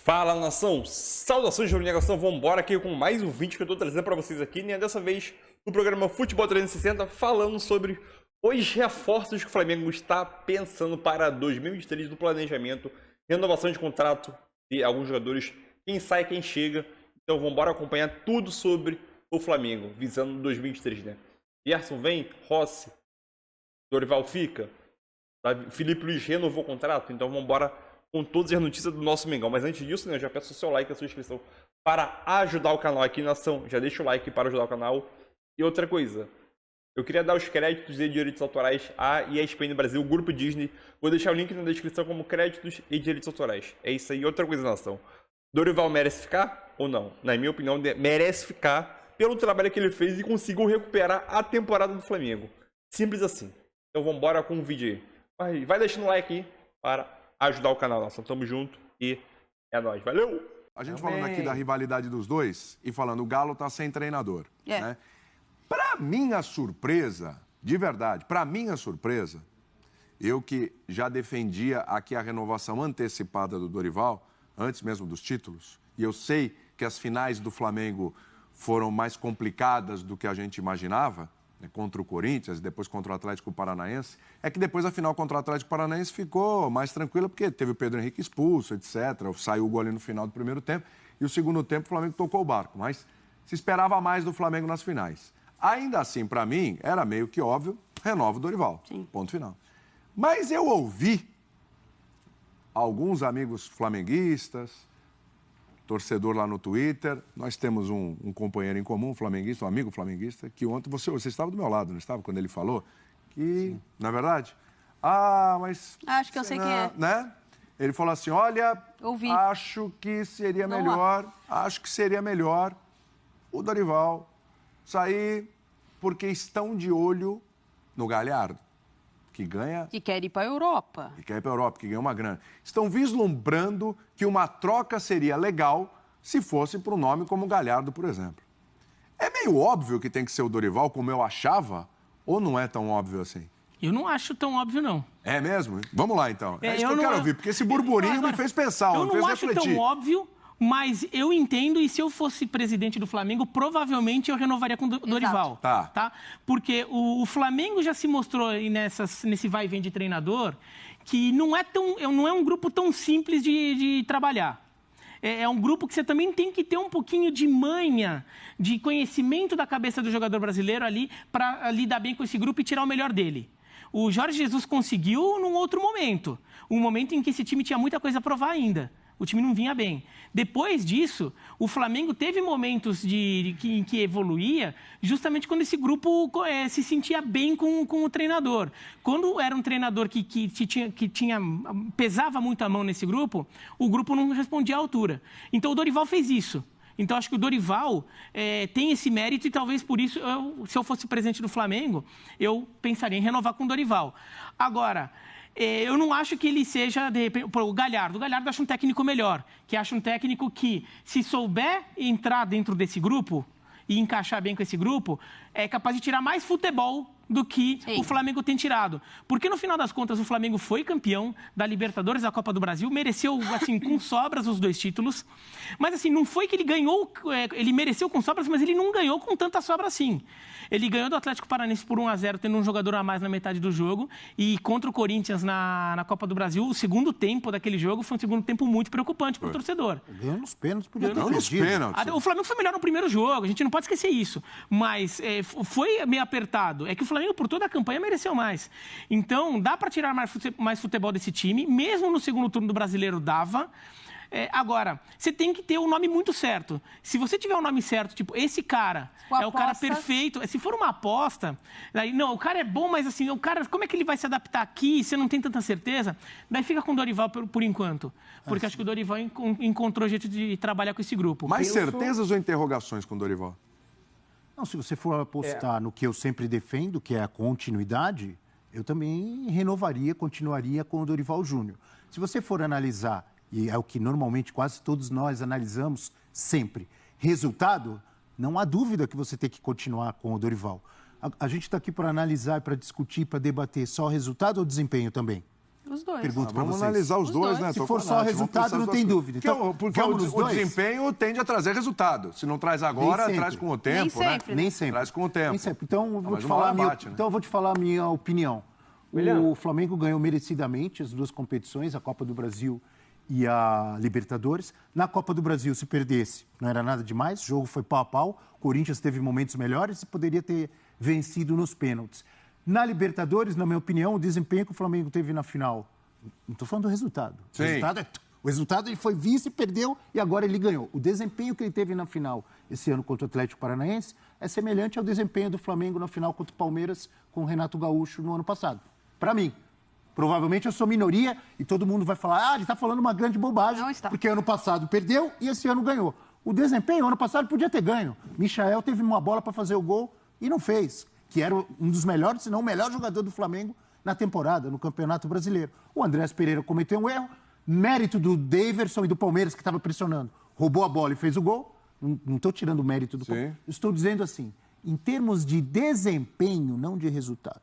Fala, nação! Saudações de negação, vamos embora aqui com mais um vídeo que eu tô trazendo para vocês aqui, né? Dessa vez no programa Futebol 360, falando sobre os reforços que o Flamengo está pensando para 2023 no planejamento, renovação de contrato de alguns jogadores, quem sai, quem chega. Então vamos embora acompanhar tudo sobre o Flamengo, visando 2023, né? Gerson vem, Rossi, Dorival fica, Felipe Luiz renovou o contrato, então vamos embora com todas as notícias do nosso Mengão. Mas antes disso, né, eu já peço o seu like, a sua inscrição para ajudar o canal aqui, nação. Já deixa o like para ajudar o canal. E outra coisa, eu queria dar os créditos de direitos autorais à ESPN Brasil, o Grupo Disney. Vou deixar o link na descrição como créditos e direitos autorais. É isso aí. Outra coisa, nação. Dorival merece ficar ou não? Na minha opinião, merece ficar pelo trabalho que ele fez e conseguiu recuperar a temporada do Flamengo. Simples assim. Então vamos embora com o vídeo aí. Vai deixando o like aí para ajudar o canal, nós estamos juntos e é nóis. Valeu! A gente falando aqui da rivalidade dos dois e falando, o Galo tá sem treinador, né? Pra minha surpresa, de verdade, pra minha surpresa, eu que já defendia aqui a renovação antecipada do Dorival, antes mesmo dos títulos, e eu sei que as finais do Flamengo foram mais complicadas do que a gente imaginava, contra o Corinthians, depois contra o Atlético Paranaense, é que depois a final contra o Atlético Paranaense ficou mais tranquila, porque teve o Pedro Henrique expulso, etc. Saiu o gol ali no final do primeiro tempo, e o segundo tempo o Flamengo tocou o barco, mas se esperava mais do Flamengo nas finais. Ainda assim, para mim, era meio que óbvio, renova o Dorival, ponto final. Mas eu ouvi alguns amigos flamenguistas, torcedor lá no Twitter, nós temos um companheiro em comum, flamenguista, um amigo flamenguista, que ontem você estava do meu lado, não estava? Quando ele falou que, na verdade, mas... Acho que eu sei quem é. Né? Ele falou assim, olha, acho que seria melhor o Dorival sair porque estão de olho no Galhardo, que ganha... Que quer ir para a Europa. Que quer ir para a Europa, que ganha uma grana. Estão vislumbrando que uma troca seria legal se fosse para um nome como Galhardo, por exemplo. É meio óbvio que tem que ser o Dorival, como eu achava, ou não é tão óbvio assim? Eu não acho tão óbvio, não. É mesmo? Vamos lá, então. É isso que eu quero ouvir, porque esse burburinho me fez pensar, me fez refletir. Eu não acho tão óbvio, mas eu entendo, e se eu fosse presidente do Flamengo, provavelmente eu renovaria com o Dorival. Tá? Porque o Flamengo já se mostrou nesse vai e vem de treinador que não é um grupo tão simples de trabalhar. É um grupo que você também tem que ter um pouquinho de manha, de conhecimento da cabeça do jogador brasileiro ali para lidar bem com esse grupo e tirar o melhor dele. O Jorge Jesus conseguiu num outro momento, um momento em que esse time tinha muita coisa a provar ainda. O time não vinha bem. Depois disso, o Flamengo teve momentos em que evoluía, justamente quando esse grupo se sentia bem com o treinador. Quando era um treinador que pesava muito a mão nesse grupo, o grupo não respondia à altura. Então o Dorival fez isso. Então, acho que o Dorival tem esse mérito e talvez por isso, se eu fosse presidente do Flamengo, eu pensaria em renovar com o Dorival. Agora, eu não acho que ele seja, de repente, o Galhardo. O Galhardo acha um técnico melhor, que acha um técnico que, se souber entrar dentro desse grupo e encaixar bem com esse grupo, é capaz de tirar mais futebol do que o Flamengo tem tirado. Porque, no final das contas, o Flamengo foi campeão da Libertadores, da Copa do Brasil, mereceu, assim, com sobras os 2 títulos. Mas, assim, não foi que ele ganhou, ele mereceu com sobras, mas ele não ganhou com tanta sobra assim. Ele ganhou do Atlético Paranaense por 1-0, tendo um jogador a mais na metade do jogo. E contra o Corinthians na Copa do Brasil, o segundo tempo daquele jogo foi um segundo tempo muito preocupante para o torcedor. Ganhou nos pênaltis. O Flamengo foi melhor no primeiro jogo, a gente não pode esquecer isso. Mas foi meio apertado. É que o Flamengo, por toda a campanha, mereceu mais. Então, dá para tirar mais futebol desse time. Mesmo no segundo turno do Brasileiro, dava. Agora, você tem que ter o nome muito certo. Se você tiver o nome certo, tipo, esse cara é o cara perfeito. Se for uma aposta, daí, não, o cara é bom, mas assim, o cara, como é que ele vai se adaptar aqui? Você não tem tanta certeza. Daí fica com o Dorival por enquanto. Porque acho que o Dorival encontrou jeito de trabalhar com esse grupo. Mais certezas ou interrogações com o Dorival? Não, se você for apostar no que eu sempre defendo, que é a continuidade, eu também renovaria, continuaria com o Dorival Júnior. Se você for analisar, e é o que normalmente quase todos nós analisamos sempre, resultado, não há dúvida que você tem que continuar com o Dorival. A gente está aqui para analisar, para discutir, para debater só resultado ou desempenho também? Os dois. Pergunto para Vamos vocês. analisar os dois, né? Se Tô for com a só Nath, resultado, vamos não pensar tem só- dúvida. Então, porque vamos nos o dois? desempenho tende a trazer resultado. Se não traz agora, Nem traz sempre. com o tempo, Nem sempre, né? Nem sempre. Traz com o tempo. Nem sempre. Então, eu vou mas te uma falar hora a minha, bate, né? então, eu vou te falar a minha opinião. William. O Flamengo ganhou merecidamente as duas competições, a Copa do Brasil e a Libertadores. Na Copa do Brasil, se perdesse, não era nada demais, o jogo foi pau a pau. O Corinthians teve momentos melhores e poderia ter vencido nos pênaltis. Na Libertadores, na minha opinião, o desempenho que o Flamengo teve na final, não estou falando do resultado. Sim. O resultado ele foi vice, perdeu e agora ele ganhou. O desempenho que ele teve na final esse ano contra o Atlético Paranaense é semelhante ao desempenho do Flamengo na final contra o Palmeiras com o Renato Gaúcho no ano passado. Para mim. Provavelmente eu sou minoria e todo mundo vai falar, ele está falando uma grande bobagem, Não está. porque ano passado perdeu e esse ano ganhou. O desempenho, ano passado, podia ter ganho. Michael teve uma bola para fazer o gol e não fez, que era um dos melhores, se não o melhor jogador do Flamengo na temporada, no Campeonato Brasileiro. O Andrés Pereira cometeu um erro, mérito do Daverson e do Palmeiras, que estava pressionando. Roubou a bola e fez o gol. Não estou tirando o mérito do Palmeiras. Estou dizendo assim, em termos de desempenho, não de resultado.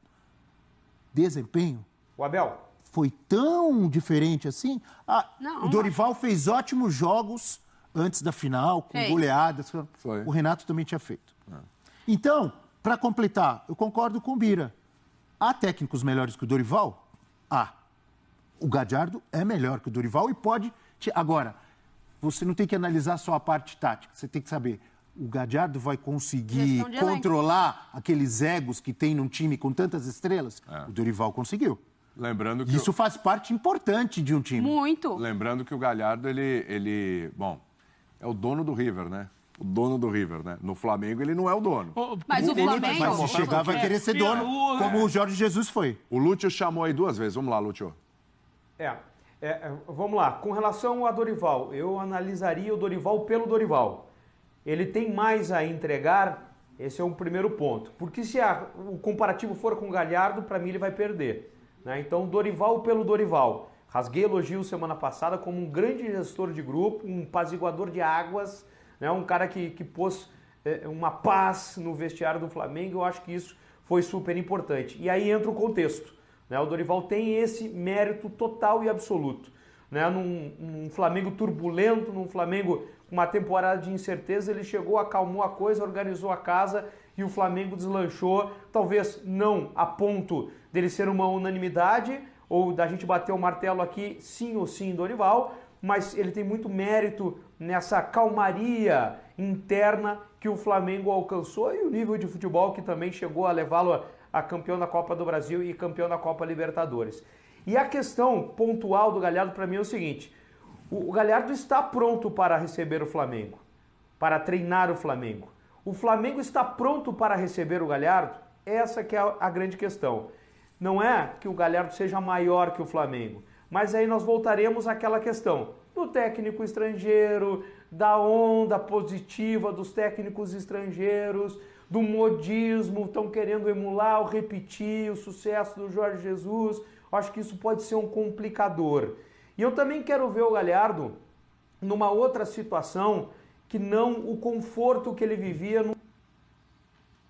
Desempenho, O Abel. foi tão diferente assim. Não, O Dorival fez ótimos jogos antes da final, com Fez. goleadas. Foi. O Renato também tinha feito. Então, para completar, eu concordo com o Bira. Há técnicos melhores que o Dorival? Há. O Gallardo é melhor que o Dorival e pode... Agora, você não tem que analisar só a parte tática. Você tem que saber, o Gallardo vai conseguir Gestão de elenco. controlar aqueles egos que tem num time com tantas estrelas? O Dorival conseguiu. Lembrando que Isso faz parte importante de um time. Muito. Lembrando que o Galhardo, bom, é o dono do River, né? O dono do River, né? No Flamengo ele não é o dono. Mas o Flamengo... Mas se chegar, vai querer ser dono, como o Jorge Jesus foi. O Lúcio chamou aí 2 vezes. Vamos lá, Lúcio. Vamos lá. Com relação a Dorival, eu analisaria o Dorival pelo Dorival. Ele tem mais a entregar, esse é um primeiro ponto. Porque se o comparativo for com o Galhardo, para mim ele vai perder. Né? Então, Dorival pelo Dorival. Rasguei elogio semana passada como um grande gestor de grupo, um apaziguador de águas, né? Um cara que pôs uma paz no vestiário do Flamengo. Eu acho que isso foi super importante. E aí entra o contexto. Né? O Dorival tem esse mérito total e absoluto. Né? Num Flamengo turbulento, num Flamengo com uma temporada de incerteza, ele chegou, acalmou a coisa, organizou a casa e o Flamengo deslanchou, talvez não a ponto dele ser uma unanimidade, ou da gente bater o martelo aqui, sim ou sim, Dorival, mas ele tem muito mérito nessa calmaria interna que o Flamengo alcançou e o nível de futebol que também chegou a levá-lo a campeão da Copa do Brasil e campeão da Copa Libertadores. E a questão pontual do Galhardo para mim é o seguinte, o Galhardo está pronto para receber o Flamengo, para treinar o Flamengo. O Flamengo está pronto para receber o Galhardo? Essa que é a grande questão. Não é que o Galhardo seja maior que o Flamengo, mas aí nós voltaremos àquela questão do técnico estrangeiro, da onda positiva dos técnicos estrangeiros, do modismo, estão querendo emular ou repetir o sucesso do Jorge Jesus. Acho que isso pode ser um complicador. E eu também quero ver o Galhardo numa outra situação que não o conforto que ele vivia no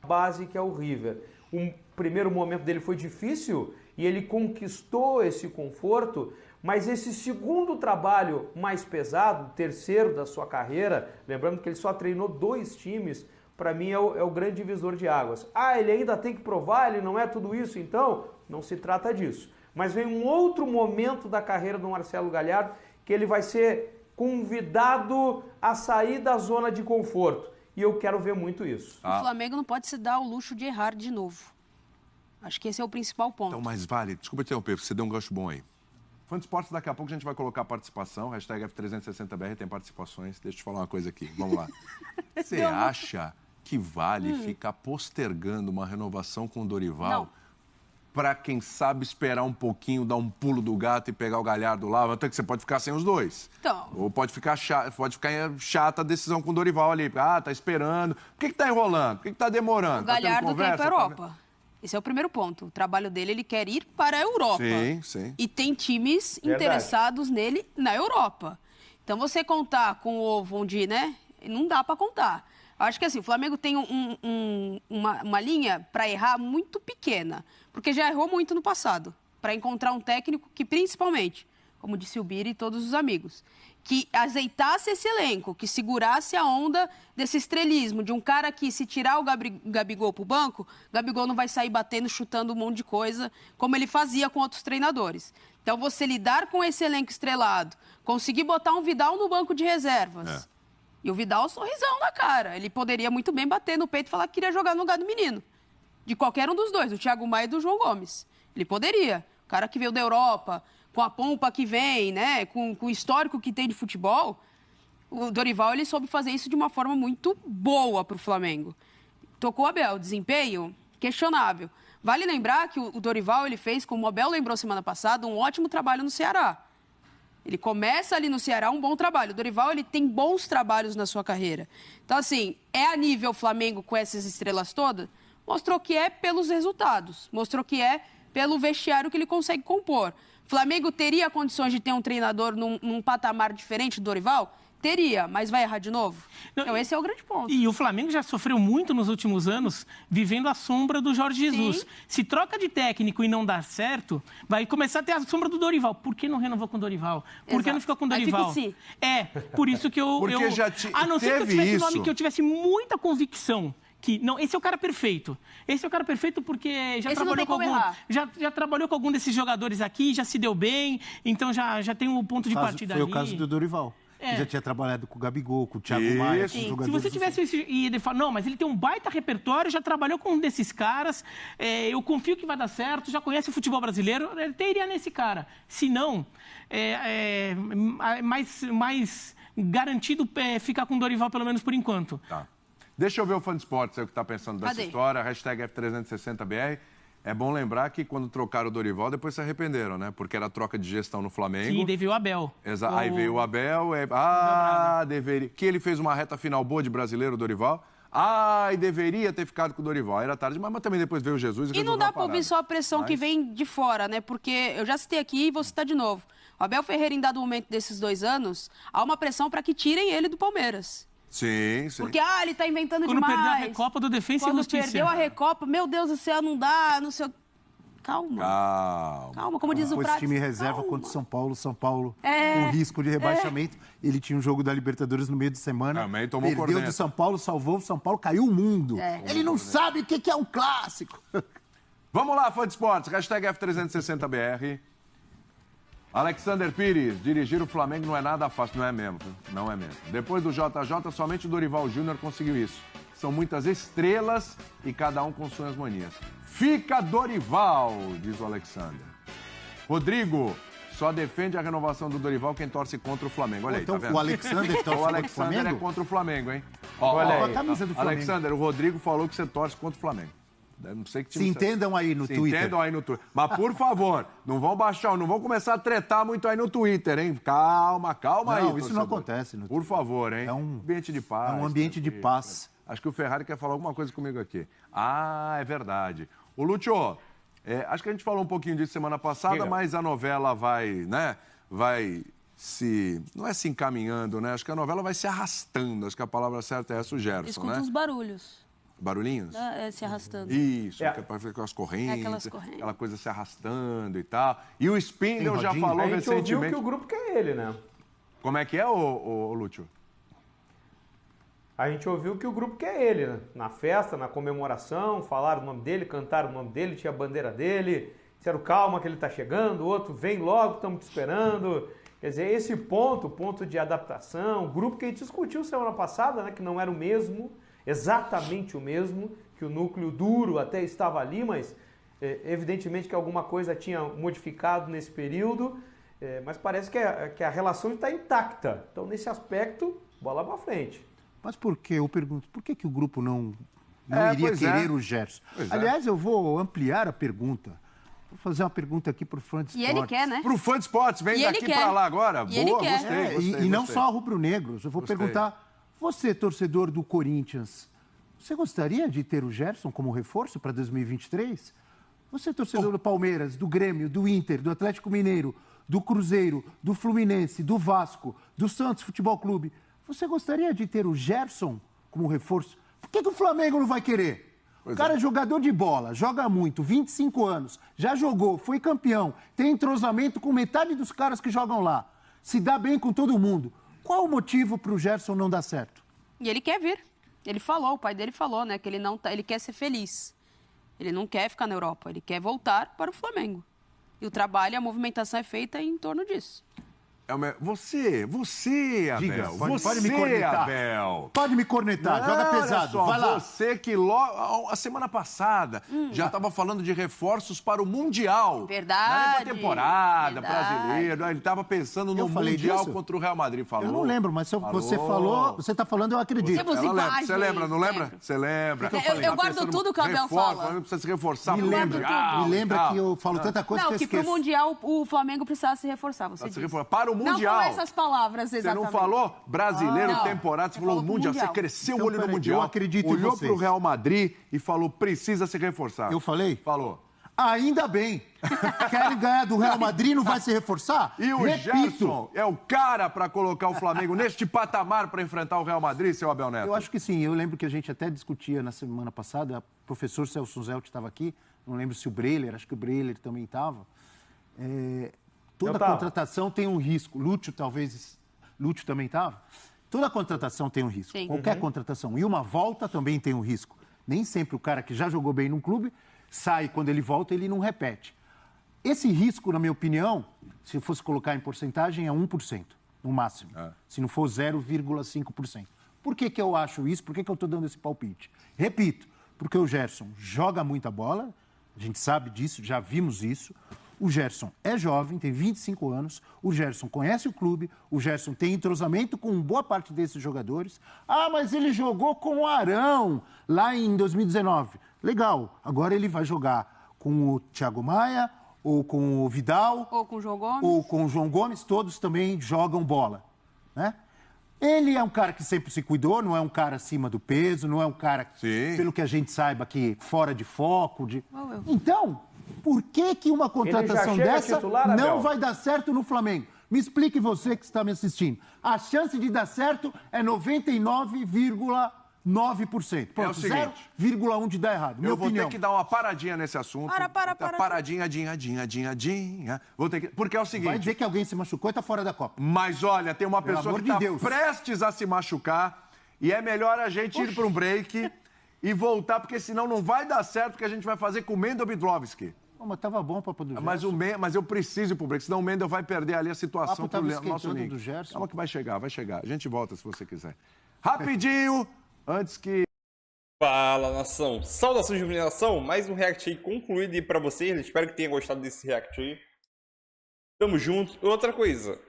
base que é o River. O primeiro momento dele foi difícil e ele conquistou esse conforto, mas esse segundo trabalho mais pesado, terceiro da sua carreira, lembrando que ele só treinou 2 times, para mim é o grande divisor de águas. Ele ainda tem que provar, ele não é tudo isso, então não se trata disso. Mas vem um outro momento da carreira do Marcelo Galhardo que ele vai ser convidado a sair da zona de conforto. E eu quero ver muito isso. O Flamengo não pode se dar o luxo de errar de novo. Acho que esse é o principal ponto. Então, mas vale, desculpa interromper, você deu um gancho bom aí. Fã de Esportes, daqui a pouco a gente vai colocar participação, hashtag F360BR, tem participações. Deixa eu te falar uma coisa aqui, vamos lá. Você acha que vale ficar postergando uma renovação com o Dorival para, quem sabe, esperar um pouquinho, dar um pulo do gato e pegar o Galhardo lá? Até que você pode ficar sem os dois. Então. Ou pode ficar chata a decisão com o Dorival ali. Tá esperando. Por que tá enrolando? Por que tá demorando? O Galhardo quer ir para a Europa. Esse é o primeiro ponto. O trabalho dele, ele quer ir para a Europa. Sim, sim. E tem times interessados nele na Europa. Então, você contar com o ovo onde, né? Não dá para contar. Eu acho que assim, o Flamengo tem uma linha para errar muito pequena. Porque já errou muito no passado. para encontrar um técnico que, principalmente, como disse o Bira e todos os amigos, que azeitasse esse elenco, que segurasse a onda desse estrelismo, de um cara que, se tirar o Gabigol pro banco, o Gabigol não vai sair batendo, chutando um monte de coisa, como ele fazia com outros treinadores. Então, você lidar com esse elenco estrelado, conseguir botar um Vidal no banco de reservas. E o Vidal, sorrisão na cara. Ele poderia muito bem bater no peito e falar que queria jogar no lugar do menino. De qualquer um dos dois, do Thiago Maia e do João Gomes. Ele poderia. O cara que veio da Europa, com a pompa que vem, né, com o histórico que tem de futebol, o Dorival ele soube fazer isso de uma forma muito boa para o Flamengo. Tocou o Abel, desempenho questionável. Vale lembrar que o Dorival ele fez, como o Abel lembrou semana passada, um ótimo trabalho no Ceará. Ele começa ali no Ceará um bom trabalho. O Dorival ele tem bons trabalhos na sua carreira. Então, assim, é a nível Flamengo com essas estrelas todas? Mostrou que é pelos resultados. Mostrou que é pelo vestiário que ele consegue compor. Flamengo teria condições de ter um treinador num patamar diferente do Dorival? Teria, mas vai errar de novo? Então esse é o grande ponto. E o Flamengo já sofreu muito nos últimos anos, vivendo a sombra do Jorge Jesus. Sim. Se troca de técnico e não dá certo, vai começar a ter a sombra do Dorival. Por que não renovou com o Dorival? Por que não ficou com o Dorival? Por isso que eu... Porque a não ser que eu tivesse um nome que eu tivesse muita convicção. Que, não, esse é o cara perfeito. Esse é o cara perfeito porque já trabalhou com algum, já trabalhou com algum desses jogadores aqui, já se deu bem, então já tem um ponto de partida ali. Foi o caso do Dorival. Que já tinha trabalhado com o Gabigol, com o Thiago Maia, com jogadores. Se você tivesse isso e ele fala, não, mas ele tem um baita repertório, já trabalhou com um desses caras, eu confio que vai dar certo, já conhece o futebol brasileiro, ele teria nesse cara. Se não, mais garantido ficar com o Dorival pelo menos por enquanto. Tá. Deixa eu ver o Fã de Esportes, o que está pensando dessa história, hashtag F360BR. É bom lembrar que quando trocaram o Dorival, depois se arrependeram, né? Porque era troca de gestão no Flamengo. Sim, daí veio o Abel. Exato. Aí veio o Abel. Deveria. Que ele fez uma reta final boa de brasileiro, o Dorival. E deveria ter ficado com o Dorival. Era tarde, mas também depois veio o Jesus e não dá para ouvir só a pressão que vem de fora, né? Porque eu já citei aqui e vou citar de novo. O Abel Ferreira, em dado momento desses 2 anos, há uma pressão para que tirem ele do Palmeiras. Sim. Porque, ele tá inventando demais. Quando perdeu a Recopa do Defensa e Justiça. Quando perdeu a Recopa, meu Deus do céu, não dá, não sei... Calma, como diz o Prato. Depois time reserva contra o São Paulo, com risco de rebaixamento. Ele tinha um jogo da Libertadores no meio de semana. Também tomou perdeu do São Paulo, salvou o São Paulo, caiu o mundo. Ele não sabe o que é um clássico. Vamos lá, Fã de Esportes, hashtag F360BR. Alexander Pires, dirigir o Flamengo não é nada fácil. Não é mesmo. Depois do JJ, somente o Dorival Júnior conseguiu isso. São muitas estrelas e cada um com suas manias. Fica Dorival, diz o Alexander. Rodrigo, só defende a renovação do Dorival quem torce contra o Flamengo. Olha aí, então, tá vendo? O Alexander torce contra o Flamengo? É contra o Flamengo, hein? Olha aí. A camisa do Flamengo. Alexander, o Rodrigo falou que você torce contra o Flamengo. Não sei que time Se entendam aí no Twitter. Se entendam aí no Twitter. Mas, por favor, não vão começar a tretar muito aí no Twitter, hein? Calma aí, Não, isso não acontece no Twitter. Por favor, hein? É um ambiente de paz. É um ambiente de paz. Acho que o Ferrari quer falar alguma coisa comigo aqui. É verdade. Ô, Lúcio, acho que a gente falou um pouquinho disso semana passada, mas a novela vai se... Não é se encaminhando, né? Acho que a novela vai se arrastando. Acho que a palavra certa é essa, o Gerson, Escuta né? uns barulhos. Barulhinhos? Se arrastando. Isso, aquelas correntes, aquelas correntes. Aquela coisa se arrastando e tal. E o Spindle já falou recentemente... A gente ouviu que o grupo quer ele, né? Como é que é, ô Lúcio? A gente ouviu que o grupo quer ele, né? Na festa, na comemoração, falaram o nome dele, cantaram o nome dele, tinha a bandeira dele, disseram calma que ele tá chegando, o outro vem logo, estamos te esperando. Quer dizer, esse ponto de adaptação, o grupo que a gente discutiu semana passada, né, que não era o mesmo, exatamente o mesmo, que o núcleo duro até estava ali, mas evidentemente que alguma coisa tinha modificado nesse período, mas parece que a relação está intacta. Então, nesse aspecto, bola para frente. Mas por quê? Eu pergunto, por que o grupo não iria querer o Gerson? Aliás, eu vou ampliar a pergunta. Vou fazer uma pergunta aqui para o Fã de Esportes. E ele quer, né? Para o Fã de Esportes, vem daqui para lá agora. Boa, gostei. E não só rubro-negros. Eu vou perguntar, você, torcedor do Corinthians, você gostaria de ter o Gerson como reforço para 2023? Você, torcedor do Palmeiras, do Grêmio, do Inter, do Atlético Mineiro, do Cruzeiro, do Fluminense, do Vasco, do Santos Futebol Clube, você gostaria de ter o Gerson como reforço? Por que o Flamengo não vai querer? O cara é jogador de bola, joga muito, 25 anos, já jogou, foi campeão, tem entrosamento com metade dos caras que jogam lá, se dá bem com todo mundo. Qual o motivo para o Gerson não dar certo? E ele quer vir. Ele falou, o pai dele falou, né, que ele quer ser feliz. Ele não quer ficar na Europa, ele quer voltar para o Flamengo. E o trabalho, a movimentação é feita em torno disso. Você, Abel. Diga, você, pode me cornetar. Abel. Pode me cornetar, Não, joga olha pesado, só, vai lá. Você que logo, a semana passada já estava falando de reforços para o Mundial. Verdade. Não era pra temporada, verdade. brasileiro. Ele estava pensando no falei Mundial disso? contra o Real Madrid. Falou. Eu não lembro, mas se você falou, você está falando, eu acredito. Temos Ela lembra. imagens, Você lembra, não lembra? lembro. Você lembra? Eu guardo tudo que o Abel fala. Não precisa se reforçar Me pro lembra, Mundial me lembra e tal. que eu falo tanta coisa Não, que eu que pro esqueço. Mundial o Flamengo precisava se reforçar, você Precisa se disse. reforçar. Para o Mundial. Não com essas palavras, Você exatamente. não falou brasileiro, Não. temporada, você Você falou falou pro Mundial. Você Mundial. cresceu Então, o olho no peraí, Mundial. eu acredito em Olhou vocês. pro Real Madrid e falou, precisa se reforçar. Eu falei? Falou. Ainda bem. Querem ganhar do Real Madrid, não vai se reforçar? E o Repito. Gerson é o cara para colocar o Flamengo neste patamar para enfrentar o Real Madrid, seu Abel Neto? Eu acho que sim. Eu lembro que a gente até discutia na semana passada, o professor Celso Zelt estava aqui, não lembro se o Breiler, acho que o Breiler também estava. Toda contratação tem um risco. Lúcio também estava. Toda contratação tem um risco. Sim. Qualquer contratação. E uma volta também tem um risco. Nem sempre o cara que já jogou bem num clube sai, quando ele volta, ele não repete. Esse risco, na minha opinião, se eu fosse colocar em porcentagem, é 1%, no máximo. Se não for 0,5%. Por que eu acho isso? Por que eu estou dando esse palpite? Repito, porque o Gerson joga muita bola, a gente sabe disso, já vimos isso. O Gerson é jovem, tem 25 anos, o Gerson conhece o clube, o Gerson tem entrosamento com boa parte desses jogadores. Ah, mas ele jogou com o Arão lá em 2019. Legal, agora ele vai jogar com o Thiago Maia, ou com o Vidal, Ou com o João Gomes. ou com o João Gomes, todos também jogam bola, né? Ele é um cara que sempre se cuidou, não é um cara acima do peso, não é um cara, Sim. pelo que a gente saiba, que fora de foco. Então, por que uma contratação chega dessa titular, não Abel? vai dar certo no Flamengo? Me explique você que está me assistindo. A chance de dar certo é 99,9%. Pronto, É o seguinte. 0,1 de dar errado. Minha Eu vou opinião. ter que dar uma paradinha nesse assunto. Para. Paradinha. Vou ter que... Porque é o seguinte... Vai dizer que alguém se machucou e está fora da Copa. Mas olha, tem uma Pelo pessoa amor que de está Deus. prestes a se machucar e é melhor a gente ir para um break e voltar, porque senão não vai dar certo o que a gente vai fazer com o Mendel Bidlovski. Pô, mas tava bom para poder. Mas eu preciso ir pro break, senão o Mendel vai perder ali a situação Papo tava pro nosso esquentando link. do Gerson. Calma que vai chegar. A gente volta se você quiser. Rapidinho, antes que... Fala, nação! Saudações de iluminação, mais um react aí concluído aí pra vocês. Espero que tenham gostado desse react aí. Tamo junto. E outra coisa,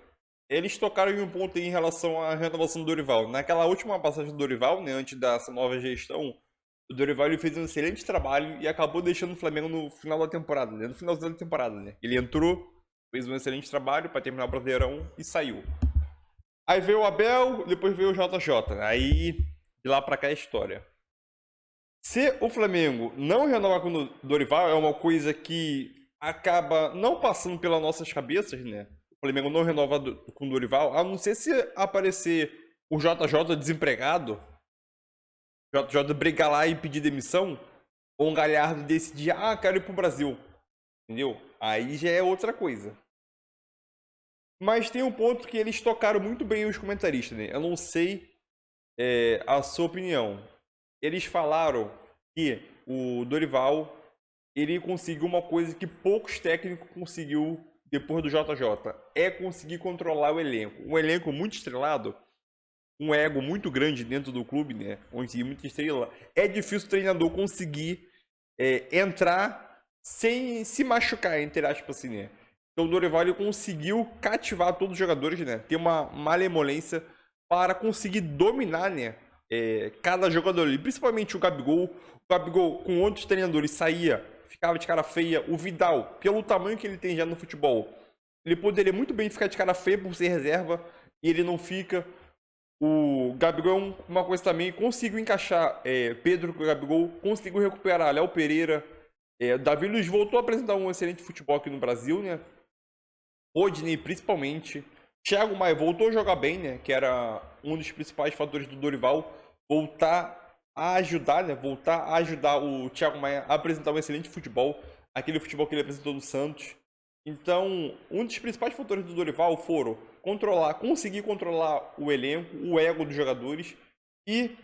eles tocaram em um ponto aí em relação à renovação do Dorival. Naquela última passagem do Dorival, né, antes dessa nova gestão, o Dorival ele fez um excelente trabalho e acabou deixando o Flamengo no final da temporada, né? No finalzinho da temporada, né? Ele entrou, fez um excelente trabalho para terminar o Brasileirão e saiu. Aí veio o Abel, depois veio o JJ. Aí, de lá pra cá é história. Se o Flamengo não renovar com o Dorival, é uma coisa que acaba não passando pelas nossas cabeças, né? O Flamengo não renova com o Dorival, a não ser se aparecer o JJ desempregado, JJ brigar lá e pedir demissão, ou um Galhardo decidir, quero ir pro Brasil. Entendeu? Aí já é outra coisa. Mas tem um ponto que eles tocaram muito bem os comentaristas, né? Eu não sei a sua opinião. Eles falaram que o Dorival ele conseguiu uma coisa que poucos técnicos conseguiu depois do JJ. É conseguir controlar o elenco. Um elenco muito estrelado, um ego muito grande dentro do clube, né? Onde muita estrela. É difícil o treinador conseguir entrar sem se machucar, entre aspas, assim, né? Então o Dorival ele conseguiu cativar todos os jogadores, né? Ter uma malemolência para conseguir dominar, né? Cada jogador ali, principalmente o Gabigol. O Gabigol, com outros treinadores, saía, ficava de cara feia. O Vidal, pelo tamanho que ele tem já no futebol, ele poderia muito bem ficar de cara feia por ser reserva e ele não fica. O Gabigol, uma coisa também, conseguiu encaixar Pedro com o Gabigol, conseguiu recuperar Léo Pereira. Davi Luiz voltou a apresentar um excelente futebol aqui no Brasil, né? Rodney, principalmente. Thiago Maia voltou a jogar bem, né? Que era um dos principais fatores do Dorival voltar a ajudar, né? Voltar a ajudar o Thiago Maia a apresentar um excelente futebol, aquele futebol que ele apresentou no Santos. Então, um dos principais fatores do Dorival foram conseguir controlar o elenco, o ego dos jogadores e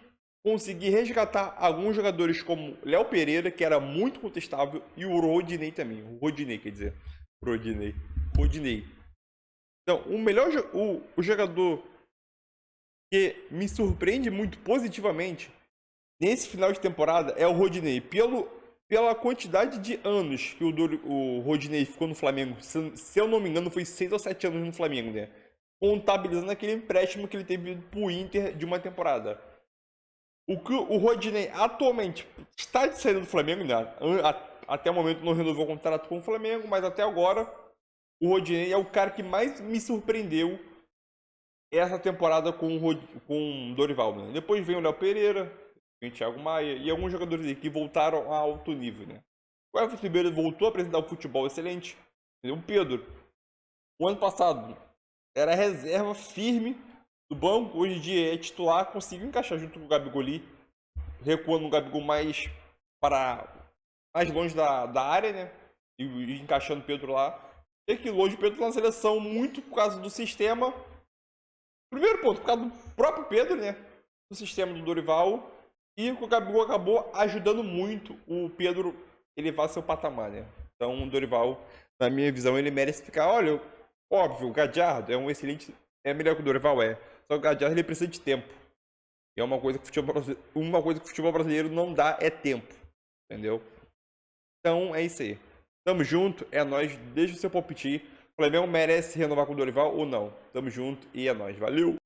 conseguir resgatar alguns jogadores como Léo Pereira, que era muito contestável, e o Rodinei também. Rodinei. Então, o jogador que me surpreende muito positivamente nesse final de temporada é o Rodinei. Pela quantidade de anos que o Rodinei ficou no Flamengo, se eu não me engano, foi 6 ou 7 anos no Flamengo, né? Contabilizando aquele empréstimo que ele teve pro Inter de uma temporada. O Rodinei atualmente está de saída do Flamengo, né? Até o momento não renovou o contrato com o Flamengo, mas até agora o Rodinei é o cara que mais me surpreendeu essa temporada com o Dorival, né? Depois vem o Léo Pereira, o Thiago Maia e alguns jogadores aí que voltaram a alto nível, né? O Everton Ribeiro voltou a apresentar um futebol excelente. O Pedro, o ano passado, era reserva firme do banco, hoje em dia é titular, conseguiu encaixar junto com o Gabigol, recuando o Gabigol mais longe da área, né? E encaixando o Pedro lá. E que longe o Pedro na seleção, muito por causa do sistema. Primeiro ponto, por causa do próprio Pedro, né? Do sistema do Dorival. E o Gabigol acabou ajudando muito o Pedro elevar seu patamar, né? Então o Dorival, na minha visão, ele merece ficar. Olha, óbvio, o Gadiardo é um excelente. É melhor que o Dorival, é. Só que o Gadiardo ele precisa de tempo. E é uma coisa que o futebol brasileiro não dá, é tempo. Entendeu? Então é isso aí. Tamo junto, é nóis. Deixa o seu palpite. O Flamengo merece renovar com o Dorival ou não? Tamo junto e é nóis. Valeu!